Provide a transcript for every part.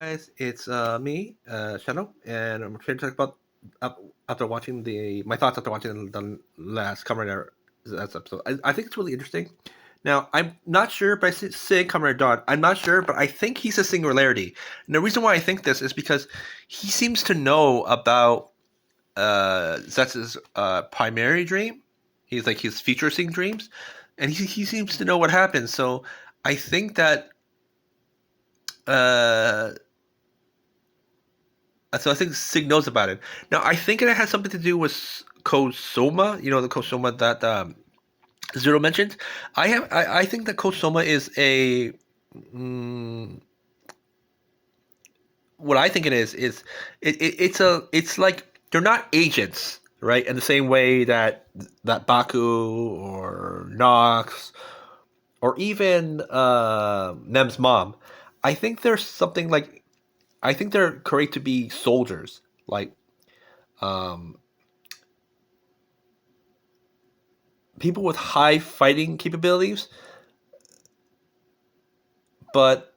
Guys, it's me, Shadow, and I'm here to talk about after watching the my thoughts after watching the last Kamen Rider last episode. I think it's really interesting. Now, I'm not sure, but I say Kamen Rider Dawn. I'm not sure, but I think he's a singularity. And the reason why I think this is because he seems to know about Zetz's primary dream. He's like his future seeing dreams, and he seems to know what happens. So I think that uh so I think Sig knows about it. Now I think it has something to do with Kosoma. You know the Kosoma that Zero mentioned. I think that Kosoma is a mm, what I think it is it's like they're not agents, right? In the same way that Baku or Nox or even Nem's mom. I think there's something like I think they're created to be soldiers, like um, people with high fighting capabilities, but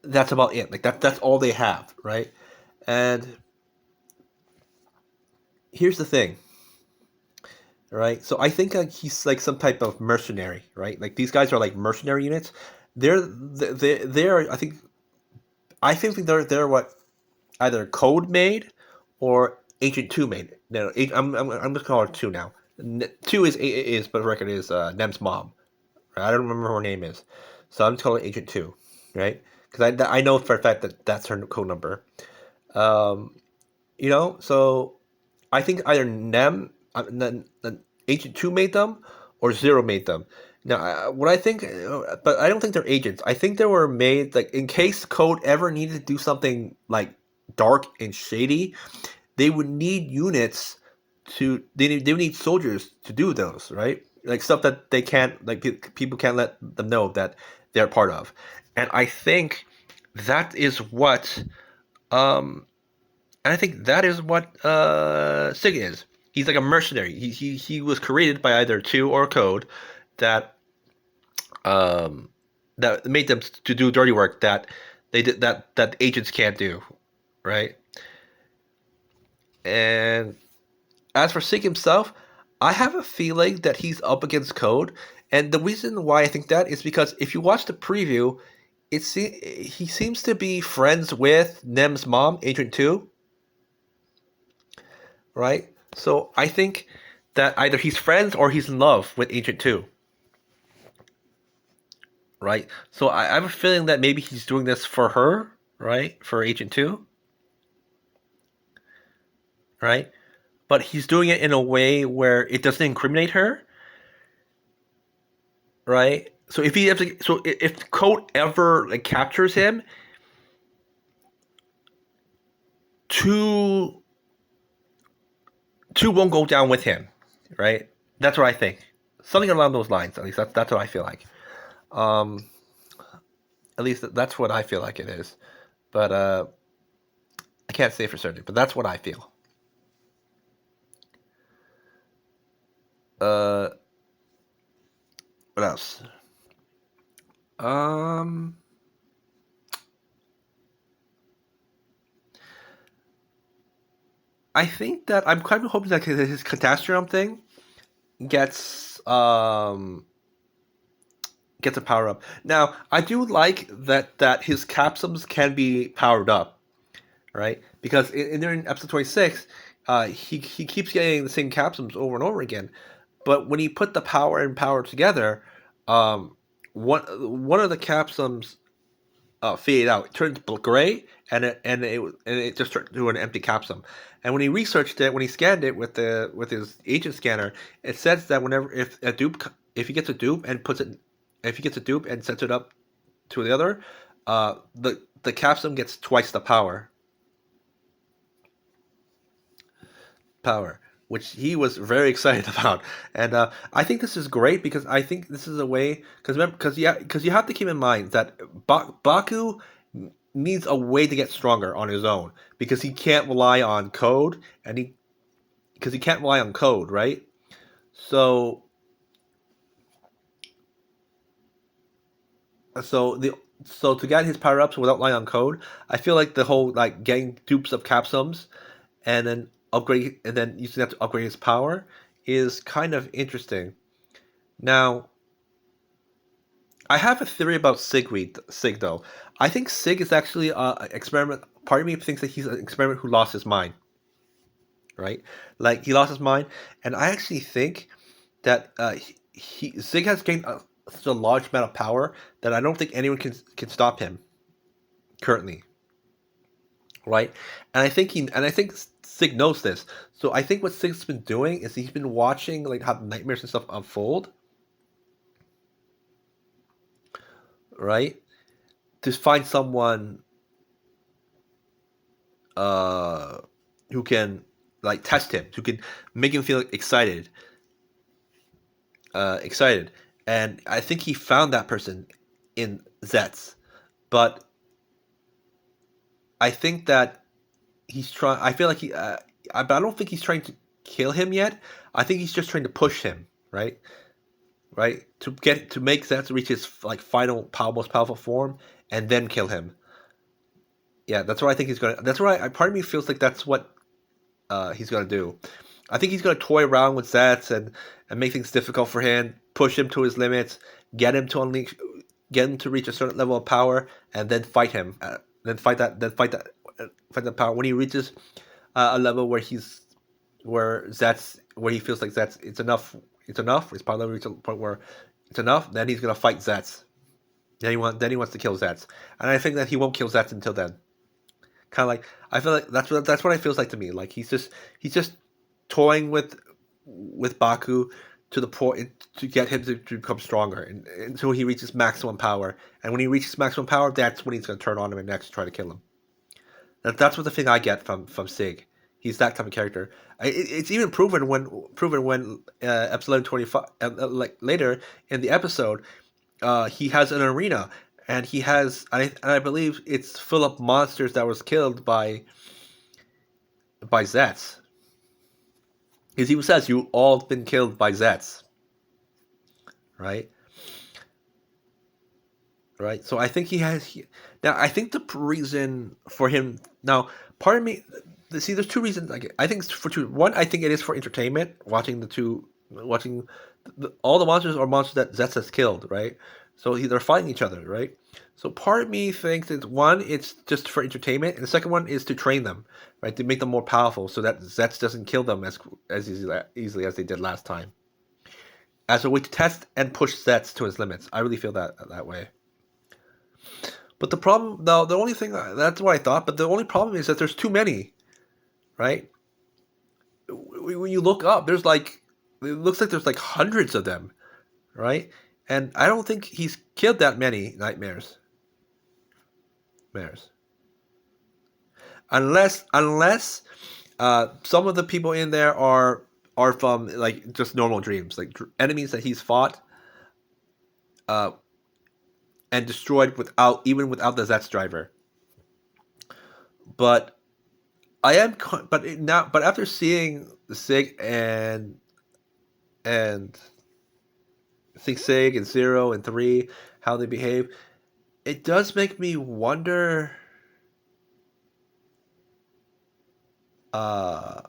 that's about it. Like that's all they have, right? And here's the thing, right? So I think like he's like some type of mercenary, right? Like these guys are like mercenary units. They're I think they're what either code made or Agent Two made. No, I'm just calling it two now. Two is but the record is Nem's mom. Right? I don't remember what her name is, so I'm just calling it Agent Two, right? Because I know for a fact that that's her code number. Um, so I think either Agent Two made them or Zero made them. Now, what I think, but I don't think they're agents. I think they were made like in case Code ever needed to do something like dark and shady, they would need units they would need soldiers to do those, right? Like stuff that they can't like people can't let them know that they're part of. And I think that is what um and I think that is what Sig is. He's like a mercenary. He was created by either two or code that um that made them to do dirty work that they did that agents can't do, right? And as for Sig himself, I have a feeling that he's up against Code, and the reason why I think that is because if you watch the preview, he seems to be friends with Nem's mom, Agent Two, right? So I think that either he's friends or he's in love with Agent Two, right? So I have a feeling that maybe he's doing this for her, right? For Agent Two, right? But he's doing it in a way where it doesn't incriminate her, right? So if Code ever like captures him, two two won't go down with him, right? That's what I think. Something along those lines. At least that's what I feel like. Um, at least that's what I feel like it is. But I can't say for certain. But that's what I feel. Uh, what else? Um, I think that I'm kind of hoping that his catastrophe thing gets gets a power up. Now, I do like that his capsums can be powered up, right? Because in episode 26, he keeps getting the same capsums over and over again. But when he put the power and power together, um, one of the capsums faded out. It turned gray, and it just turned to an empty capsule. And when he researched it, when he scanned it with his agent scanner, it says that whenever if he gets a dupe and puts it if he gets a dupe and sets it up to the other, the capsule gets twice the power, which he was very excited about. And I think this is great because I think this is a way because you have to keep in mind that Baku needs a way to get stronger on his own because he can't rely on code and he because he can't rely on code, right? So so So to get his power ups without relying on code, I feel like the whole like getting dupes of capsums and then upgrade and then using that to upgrade his power is kind of interesting. Now, I have a theory about Sig though. I think Sig is actually an experiment. Part of me thinks that he's an experiment who lost his mind, right? Like he lost his mind, and I actually think that Sig has gained such a large amount of power that I don't think anyone can stop him currently, right? And I think Sig knows this. So I think what Sig's been doing is he's been watching like how nightmares and stuff unfold, right? To find someone uh who can like test him, who can make him feel excited, excited. And I think he found that person in Zetz, but I think that he's trying. I feel like but I don't think he's trying to kill him yet. I think he's just trying to push him, right? Right to make Zetz reach his like final most powerful form, and then kill him. Yeah, that's what I think he's gonna. That's what part of me feels like that's what he's gonna do. I think he's gonna toy around with Zats and make things difficult for him, push him to his limits, get him to unleash, get him to reach a certain level of power, and then fight him. Fight that power. When he reaches a level where where he feels like Zats, it's enough. It's enough. His power level reaches a point where it's enough. Then he's gonna fight Zats. Then he wants to kill Zats, and I think that he won't kill Zats until then. Kind of like I feel like that's what it feels like to me. Like he's just toying with Baku to the point to get him to become stronger until he reaches maximum power. And when he reaches maximum power, that's when he's going to turn on him and next try to kill him. That's what the thing I get from Sig. He's that type of character. It's even proven when episode 25 like later in the episode he has an arena and I believe it's full of monsters that was killed by Zets. Because he says you all been killed by Zets, right? Right. So I think now. I think the reason for him now, part of me, see, there's two reasons. I think it's for two. One, I think it is for entertainment. Watching all the monsters are monsters that Zets has killed, right? So they're fighting each other, right? So part of me thinks that one, it's just for entertainment, and the second one is to train them, right, to make them more powerful, so that Zets doesn't kill them as easily as they did last time, as a way to test and push Zets to his limits. I really feel that way. But the problem, though, the only thing that's what I thought. But the only problem is that there's too many, right? When you look up, there's like it looks like there's like hundreds of them, right? And I don't think he's killed that many nightmares. Mares. Unless some of the people in there are from like just normal dreams, like enemies that he's fought uh, and destroyed without the Zets driver. But I am, but after seeing Sig and Sig and Zero and Three, how they behave, it does make me wonder. Uh,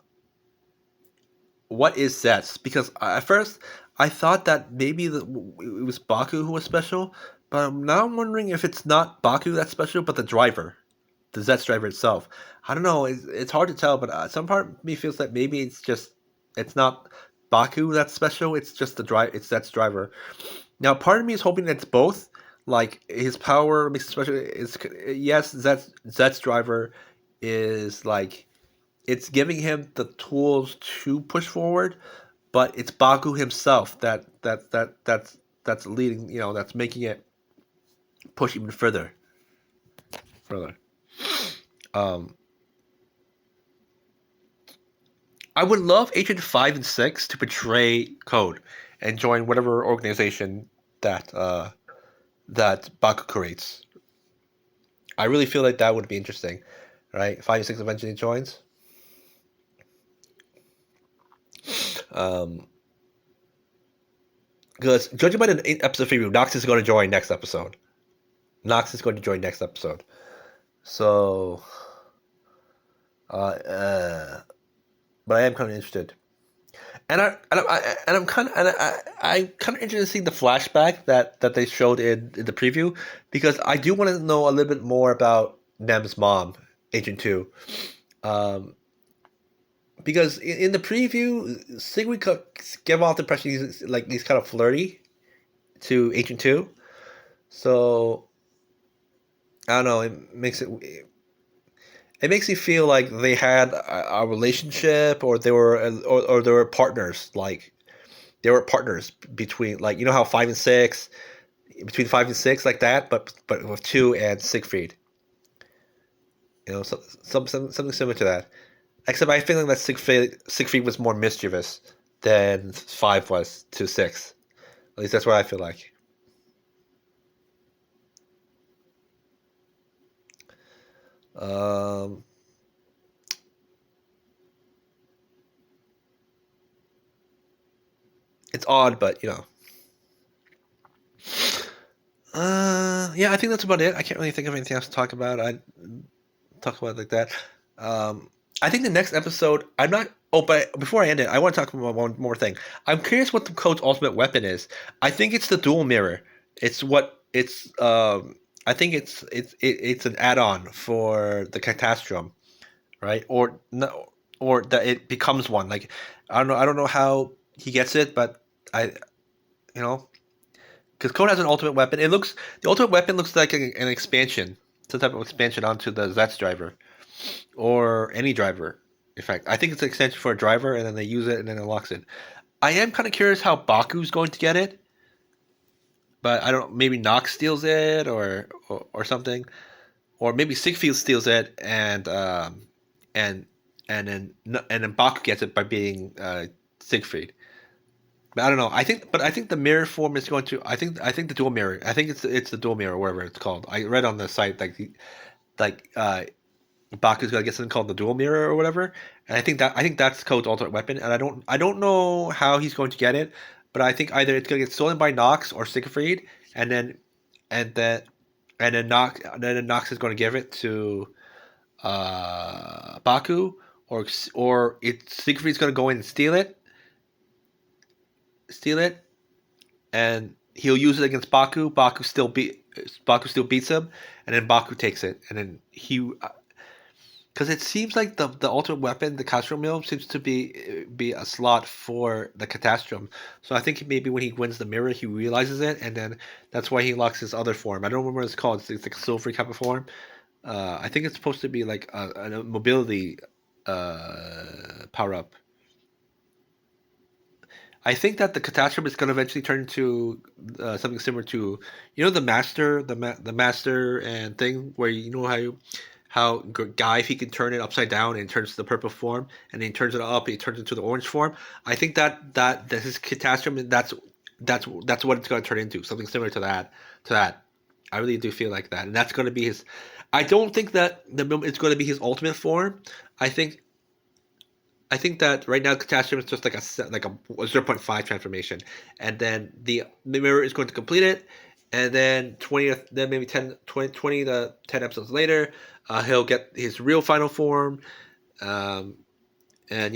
what is Zets? Because at first I thought that maybe it was Baku who was special, but now I'm wondering if it's not Baku that's special, but the driver, the Zets driver itself. I don't know. It's hard to tell, but some part of me feels that maybe it's not Baku that's special. It's just the drive. It's Zets driver. Now, part of me is hoping that it's both. Like his power makes it special. Is yes, Zets driver is like it's giving him the tools to push forward, but it's Baku himself that's leading. That's making it push even further. Further. Um, I would love Agent 5 and 6 to betray Code and join whatever organization that Baku creates. I really feel like that would be interesting, right? 5 and 6 eventually joins. Because judging by the 8th episode preview, Nox is going to join next episode. Nox is going to join next episode. So, but I am kind of interested, and I'm kind of I'm kind of interested in seeing the flashback that they showed in the preview, because I do want to know a little bit more about Nem's mom, Agent Two. Um, because in the preview, Sigrid gave off the impression he's kind of flirty to Agent Two. So I don't know. It makes me feel like they had a relationship, or they were partners. Like they were partners between, like, you know how 5 and 6, between 5 and 6, like that, but with Two and Siegfried. Something similar to that. Except I feel like that Siegfried was more mischievous than 5 was to 6. At least that's what I feel like. Um, it's odd, but yeah, I think that's about it. I can't really think of anything else to talk about. I talk about it like that. Um, I think the next episode, I'm not. Oh, but before I end it, I want to talk about one more thing. I'm curious what the code's ultimate weapon is. I think it's the dual mirror. It's what it's. I think it's an add-on for the catastrum, right? Or no, or that it becomes one. Like, I don't know. I don't know how he gets it, but I, you know, because Code has an ultimate weapon. The ultimate weapon looks like an expansion, some type of expansion onto the zetzs driver, or any driver. In fact, I think it's an extension for a driver, and then they use it and then it locks it. I am kind of curious how Baku's going to get it, but I don't. Maybe Nox steals it, or something, or maybe Siegfried steals it, and and then Baku gets it by being Siegfried. But I don't know. I think the mirror form is going to. I think the dual mirror. I think it's the dual mirror, whatever it's called. I read on the site like Baku's gonna get something called the dual mirror or whatever, and I think that's Code's ultimate weapon, and I don't know how he's going to get it, but I think either it's gonna get stolen by Nox or Siegfried, and then and then Nox is going to give it to Baku, or Siegfried's going to go in and steal it, and he'll use it against Baku. Baku still beats him, and then Baku takes it, and then he because it seems like the ultimate weapon, the Castro Mill, seems to be a slot for the Catastrum. So I think maybe when he wins the mirror, he realizes it, and then that's why he locks his other form. I don't remember what it's called. It's like a silvery type of form. I think it's supposed to be like a mobility power up. I think that the Catastrophe is going to eventually turn into something similar to, the master, the master and thing, where Guy, if he can turn it upside down and it turns to the purple form, and then he turns it up, it turns into the orange form. I think that his Catastrophe, that's what it's going to turn into, something similar to that. I really do feel like that, and that's going to be his. I don't think that it's going to be his ultimate form. I think I think that right now Catastrophe is just like a 0.5 transformation, and then the mirror is going to complete it, and then then maybe 20 to 10 episodes later, he'll get his real final form, um, and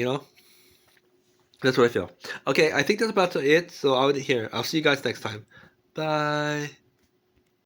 that's what I feel. Okay, I think that's about it. So I'll see you guys next time. Bye.